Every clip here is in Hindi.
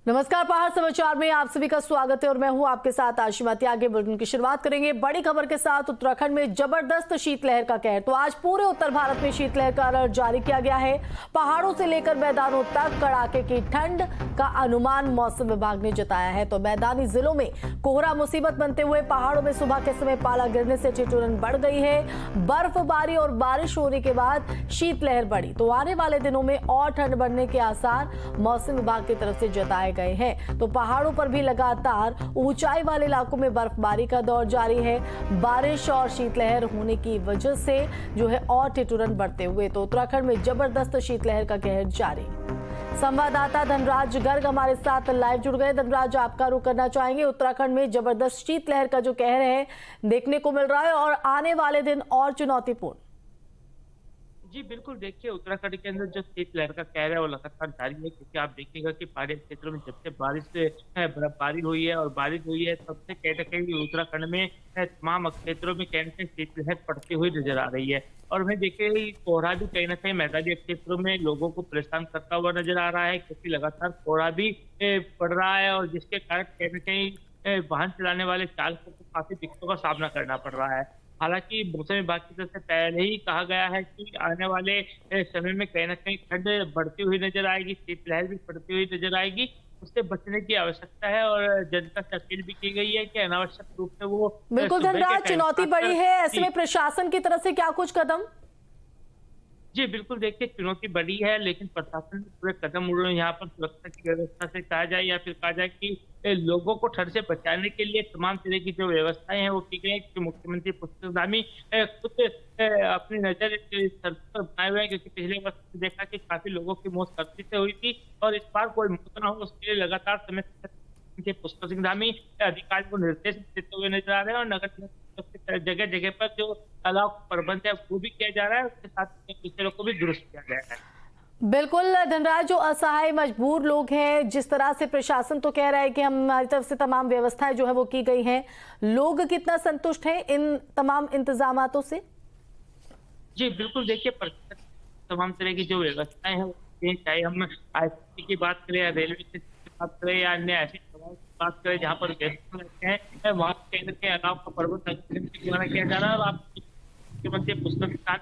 नमस्कार, पहाड़ समाचार में आप सभी का स्वागत है और मैं हूं आपके साथ आशिमाती। आगे बुलेटिन की शुरुआत करेंगे बड़ी खबर के साथ। उत्तराखंड में जबरदस्त शीतलहर का कहर। तो आज पूरे उत्तर भारत में शीतलहर का अलर्ट जारी किया गया है। पहाड़ों से लेकर मैदानों तक कड़ाके की ठंड का अनुमान मौसम विभाग ने जताया है। तो मैदानी जिलों में कोहरा मुसीबत बनते हुए पहाड़ों में सुबह के समय पाला गिरने से ठिठुरन बढ़ गई है। बर्फबारी और बारिश होने के बाद शीतलहर बढ़ी। तो आने वाले दिनों में और ठंड बढ़ने के आसार मौसम विभाग की तरफ से जताए गए हैं। तो पहाड़ों पर भी लगातार ऊंचाई वाले इलाकों में बर्फबारी का दौर जारी है। बारिश और शीतलहर होने की वजह से जो है और ठिठुरन बढ़ते हुए तो उत्तराखंड में जबरदस्त शीतलहर का कहर जारी। संवाददाता धनराज गर्ग हमारे साथ लाइव जुड़ गए। धनराज, आपका रुख करना चाहेंगे। उत्तराखंड में जबरदस्त शीतलहर का जो कहर है देखने को मिल रहा है और आने वाले दिन और चुनौतीपूर्ण। जी बिल्कुल, देखिए उत्तराखंड के अंदर जो शीतलहर का कहर है वो लगातार जारी है, क्योंकि आप देखिएगा कि पहाड़ी क्षेत्रों में जब से बारिश है, बर्फबारी हुई है और बारिश हुई है, तब से कहीं ना कहीं उत्तराखंड में तमाम क्षेत्रों में कहीं ना कहीं शीतलहर पड़ती हुई नजर आ रही है। और वहीं देखिए कोहरा भी कहीं ना कहीं मैदानी क्षेत्रों में लोगों को परेशान करता हुआ नजर आ रहा है, क्योंकि लगातार कोहरा भी पड़ रहा है और जिसके कारण कहीं ना कहीं वाहन चलाने वाले चालकों को काफी दिक्कतों का सामना करना पड़ रहा है। हालांकि मौसम विभाग की तरफ से पहले ही कहा गया है कि आने वाले समय में कहीं ना कहीं ठंड बढ़ती हुई नजर आएगी, शीतलहर भी बढ़ती हुई नजर आएगी। उससे बचने की आवश्यकता है और जनता से अपील भी की गई है कि अनावश्यक रूप से वो बिल्कुल धनराज, चुनौती बड़ी है, ऐसे में प्रशासन की तरफ से क्या कुछ कदम? जी बिल्कुल, देखिए चुनौती बड़ी है, लेकिन प्रशासन ने पूरे कदम उठाए। यहाँ पर सुरक्षा की व्यवस्था से कहा जाए या फिर कहा जाए कि लोगों को ठंड से बचाने के लिए तमाम तरह की जो व्यवस्थाएं हैं वो की गई है। कि मुख्यमंत्री पुष्कर धामी खुद अपनी नजर सर्दी पर बनाए हुए हैं, क्योंकि पिछले वर्ष देखा कि काफी लोगों की मौत सर्दी से हुई थी और इस बार कोई मौत ना हो उसके लिए लगातार समय के पुष्कर सिंह धामी अधिकारी को निर्देश देते हुए नजर आ रहे हैं और नगर जगह जगह पर जो अलाव प्रबंध है वो भी किया जा रहा है, उसके साथ दूसरों को भी दुरुस्त किया गया है। बिल्कुल धनराज, जो असहाय मजबूर लोग हैं, जिस तरह से प्रशासन तो कह रहा है कि हमारी तरफ से तमाम व्यवस्थाएं जो है वो की गई हैं, लोग कितना संतुष्ट हैं इन तमाम इंतजामातों से? जी बिल्कुल, देखिए तमाम तरह की जो व्यवस्थाएं हैं, चाहे हम आईसीटी की बात करें या रेलवे की बात करें या अन्य ऐसी बात करें जहाँ पर गेस्ट रहते हैं, वहाँ केंद्र के अलाव का प्रबंध द्वारा किया जा रहा है। और आप मुख्यमंत्री पुस्तक के साथ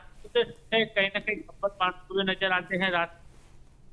कहीं ना कहीं खपत बांटते हुए नजर आते हैं। रात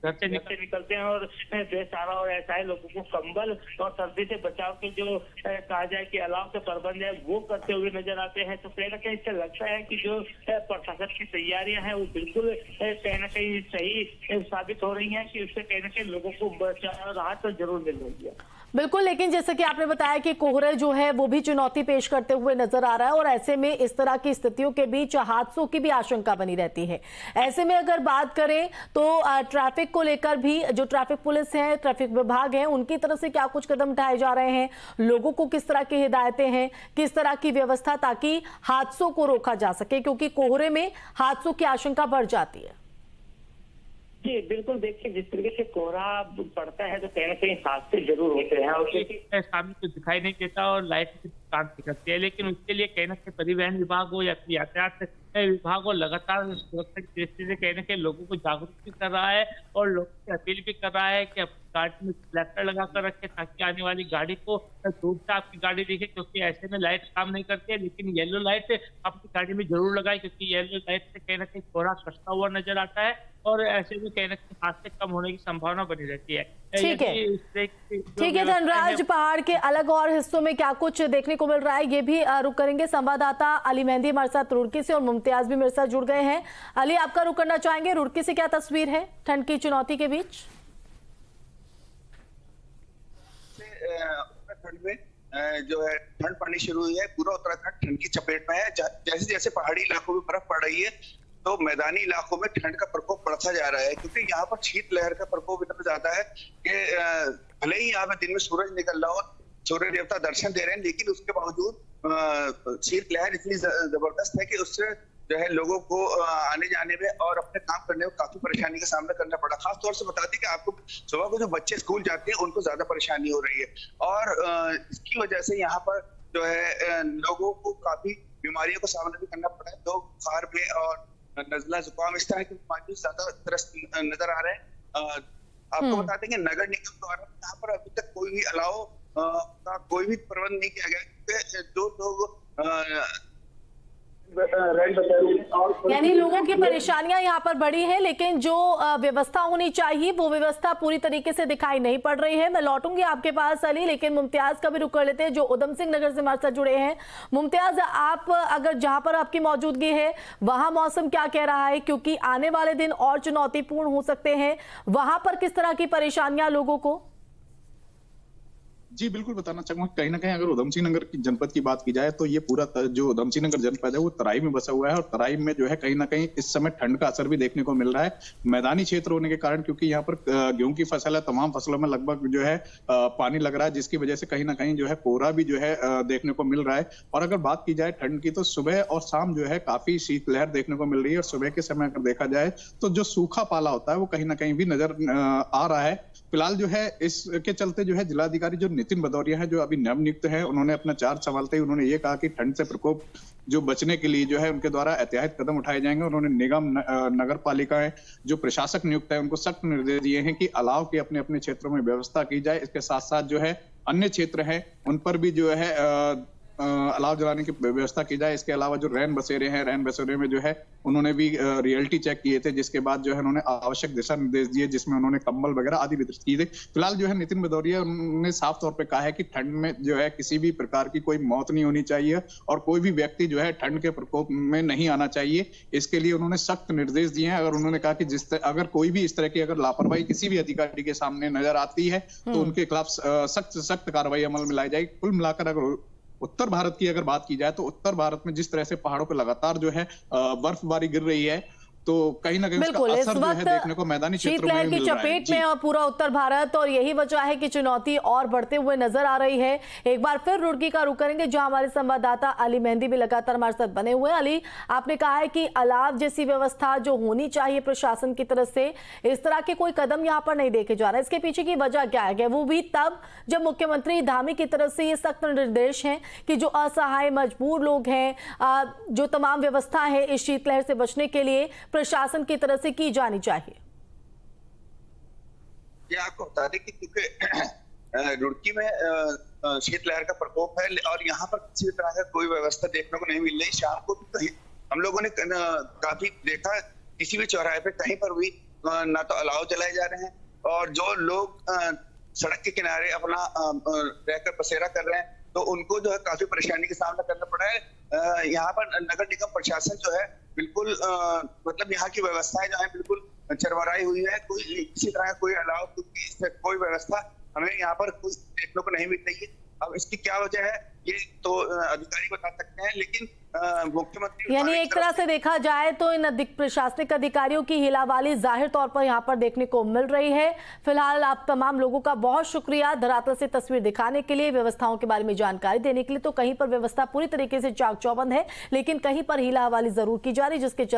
घर से निकलते हैं और बेसहारा और ऐसा लोगों को कंबल और सर्दी से बचाव के जो कहा जाए कि अलाव के प्रबंध है वो करते हुए नजर आते हैं। तो कहीं ना कहीं इससे लगता है कि जो प्रशासन की तैयारियां हैं वो बिल्कुल कहीं ना कहीं सही साबित हो रही हैं, कि उससे कहीं ना कहीं लोगों को राहत तो जरूर मिल रही है। बिल्कुल, लेकिन जैसे कि आपने बताया कि कोहरा जो है वो भी चुनौती पेश करते हुए नजर आ रहा है और ऐसे में इस तरह की स्थितियों के बीच हादसों की भी आशंका बनी रहती है। ऐसे में अगर बात करें तो ट्रैफिक को लेकर भी जो ट्रैफिक पुलिस है, ट्रैफिक विभाग है, उनकी तरफ से क्या कुछ कदम उठाए जा रहे हैं? लोगों को किस तरह की हिदायतें हैं, किस तरह की व्यवस्था, ताकि हादसों को रोका जा सके, क्योंकि कोहरे में हादसों की आशंका बढ़ जाती है। जी बिल्कुल, देखिए जिस तरीके से कोहरा पड़ता है तो कहीं ना कहीं हादसे जरूर होते हैं और सामने तो दिखाई नहीं देता और लाइट काम करती है, लेकिन उसके लिए कहीं ना कहीं परिवहन विभाग हो या फिर यातायात विभाग हो लगातार सुरक्षा की दृष्टि से कहीं ना कहीं लोगों को जागरूक भी कर रहा है और लोगों से अपील भी कर रहा है कि अपनी गाड़ी में रिफ्लेक्टर लगा कर रखे, ताकि आने वाली गाड़ी को दूर से आपकी गाड़ी दिखे, क्योंकि ऐसे में लाइट काम नहीं करती है। लेकिन येलो लाइट अपनी गाड़ी में जरूर लगाए, क्योंकि येलो लाइट से कहीं ना कहीं कोहरा कटता हुआ नजर आता है और ऐसे में कहीं ना कहीं हादसे कम होने की संभावना बनी रहती है। ठीक है धनराज, पहाड़ के अलग और हिस्सों में क्या कुछ देखने को मिल रहा है ये भी रुक करेंगे। संवाददाता अली मेहंदी हमारे साथ रुड़की से और मुमताज भी मेरे साथ जुड़ गए हैं। अली, आपका रुख करना चाहेंगे, रुड़की से क्या तस्वीर है ठंड की चुनौती के बीच? उत्तराखंड में जो है ठंड पड़नी शुरू हुई है। पूरा उत्तराखंड ठंड की चपेट में है। जैसे जैसे पहाड़ी इलाकों में बर्फ पड़ रही है तो मैदानी इलाकों में ठंड का प्रकोप बढ़ता जा रहा है, क्योंकि यहाँ पर शीतलहर का प्रकोप इतना ज्यादा है कि भले ही यहाँ पे दिन में सूरज निकल रहा हो, सूर्य देवता दर्शन दे रहे हैं, लेकिन उसके बावजूद शीतलहर इतनी जबरदस्त है कि उससे जो है लोगों को आने जाने में और अपने काम करने में काफी परेशानी का सामना करना पड़ा। खास तौर से बता दें कि आपको सुबह को जो बच्चे स्कूल जाते हैं उनको ज्यादा परेशानी हो रही है और इसकी वजह से यहाँ पर जो है लोगों को काफी बीमारियों का सामना भी करना पड़ा है। लोग बुखार में और नजला जुकाम इस तरह की बीमारियों से ज्यादा त्रस्त नजर आ रहे हैं। आपको बता देंगे नगर निगम द्वारा यहाँ पर अभी तक कोई भी अलाव का कोई भी प्रबंध नहीं किया गया, क्योंकि जो लोग यानी लोगों की परेशानियां यहाँ पर बढ़ी हैं, लेकिन जो व्यवस्था होनी चाहिए वो व्यवस्था पूरी तरीके से दिखाई नहीं पड़ रही है। मैं लौटूंगी आपके पास अली, लेकिन मुमताज का भी रुख कर लेते हैं जो उधम सिंह नगर से हमारे साथ जुड़े हैं। मुमताज, आप अगर जहां पर आपकी मौजूदगी है वहां मौसम क्या कह रहा है, क्योंकि आने वाले दिन और चुनौतीपूर्ण हो सकते हैं, वहां पर किस तरह की परेशानियां लोगों को? जी बिल्कुल बताना चाहूंगा, कहीं ना कहीं अगर उधम सिंह नगर की जनपद की बात की जाए तो ये पूरा जो उधम सिंह नगर जनपद है वो तराई में बसा हुआ है, और तराई में जो है कहीं ना कहीं इस समय ठंड का असर भी देखने को मिल रहा है मैदानी क्षेत्र होने के कारण, क्योंकि यहाँ पर गेहूं की फसल है, तमाम फसलों में लगभग जो है पानी लग रहा है, जिसकी वजह से कहीं ना कहीं जो है कोहरा भी जो है देखने को मिल रहा है। और अगर बात की जाए ठंड की तो सुबह और शाम जो है काफी शीतलहर देखने को मिल रही है, और सुबह के समय अगर देखा जाए तो जो सूखा पाला होता है वो कहीं ना कहीं भी नजर आ रहा है। फिलहाल जो है इसके चलते जो है जिलाधिकारी जो नितिन भदौरिया है, जो अभी नवनियुक्त है, उन्होंने अपना चार्ज संभालते ही उन्होंने ये कहा कि ठंड से प्रकोप जो बचने के लिए जो है उनके द्वारा एहतियाती कदम उठाए जाएंगे। उन्होंने निगम नगर पालिकाएं जो प्रशासक नियुक्त है उनको सख्त निर्देश दिए हैं कि अलाव की अपने अपने क्षेत्रों में व्यवस्था की जाए। इसके साथ साथ जो है अन्य क्षेत्र है उन पर भी जो है अलाव जलाने की व्यवस्था की जाए। इसके अलावा जो रैन बसेरे हैं, रैन बसेरे में जो है उन्होंने भी रियलिटी चेक किए थे, जिसके बाद जो है उन्होंने आवश्यक दिशा निर्देश दिए, जिसमें उन्होंने कंबल वगैरह आदि वितरित किए थे। फिलहाल जो है नितिन भदौरिया उन्होंने साफ तौर पे कहा है कि ठंड में जो है किसी भी प्रकार की कोई मौत नहीं होनी चाहिए और कोई भी व्यक्ति जो है ठंड के प्रकोप में नहीं आना चाहिए। इसके लिए उन्होंने सख्त निर्देश दिए हैं। अगर उन्होंने कहा कि अगर कोई भी इस तरह की अगर लापरवाही किसी भी अधिकारी के सामने नजर आती है तो उनके खिलाफ सख्त कार्रवाई अमल में लाई जाएगी। कुल मिलाकर अगर उत्तर भारत की अगर बात की जाए तो उत्तर भारत में जिस तरह से पहाड़ों पर लगातार जो है बर्फबारी गिर रही है, तो कहीं ना कहीं बिल्कुल उसका इस असर जो है वक्त देखने को मैदानी क्षेत्रों में शीतलहर की मिल रहा है। चपेट में और पूरा उत्तर भारत, और यही वजह है कि चुनौती और बढ़ते हुए नजर आ रही है। एक बार फिर रुड़की का रुख करेंगे जहां हमारे संवाददाता अली मेहंदी भी लगातार हमारे साथ बने हुए हैं। अली, आपने कहा है कि अलाव जैसी व्यवस्था जो होनी चाहिए प्रशासन की तरफ से, इस तरह के कोई कदम यहाँ पर नहीं देखे जा रहे, इसके पीछे की वजह क्या है? वो भी तब जब मुख्यमंत्री धामी की तरफ से ये सख्त निर्देश हैं कि जो असहाय मजबूर लोग हैं, जो तमाम व्यवस्था है इस शीतलहर से बचने के लिए प्रशासन की तरफ से की जानी चाहिए। ये आपको बता दें कि क्योंकि रुड़की में शीतलहर का प्रकोप है और यहाँ पर किसी भी तरह का कोई व्यवस्था देखने को नहीं मिल रही। शाम को भी हम लोगों ने काफी देखा, किसी भी चौराहे पे कहीं पर भी ना तो अलाव जलाए जा रहे हैं, और जो लोग सड़क के किनारे अपना रहकर बसेरा कर रहे हैं तो उनको जो है काफी परेशानी का सामना करना पड़ा है। यहाँ पर नगर निगम प्रशासन जो है बिल्कुल मतलब यहाँ की व्यवस्थाएं जो है बिल्कुल चरमराई हुई है। कोई किसी तरह का कोई अलाव कोई व्यवस्था हमें यहाँ पर कुछ देखने को नहीं मिल रही है। अब इसकी क्या वजह है ये तो अधिकारी बता सकते हैं, लेकिन मुख्यमंत्री यानी एक तरह से देखा जाए तो इन प्रशासनिक अधिकारियों की हिलावाली जाहिर तौर पर यहाँ पर देखने को मिल रही है। फिलहाल आप तमाम लोगों का बहुत शुक्रिया धरातल से तस्वीर दिखाने के लिए, व्यवस्थाओं के बारे में जानकारी देने के लिए। तो कहीं पर व्यवस्था पूरी तरीके से चाक चौबंद है, लेकिन कहीं पर हिला हवाली जरूर की जा रही, जिसके चलते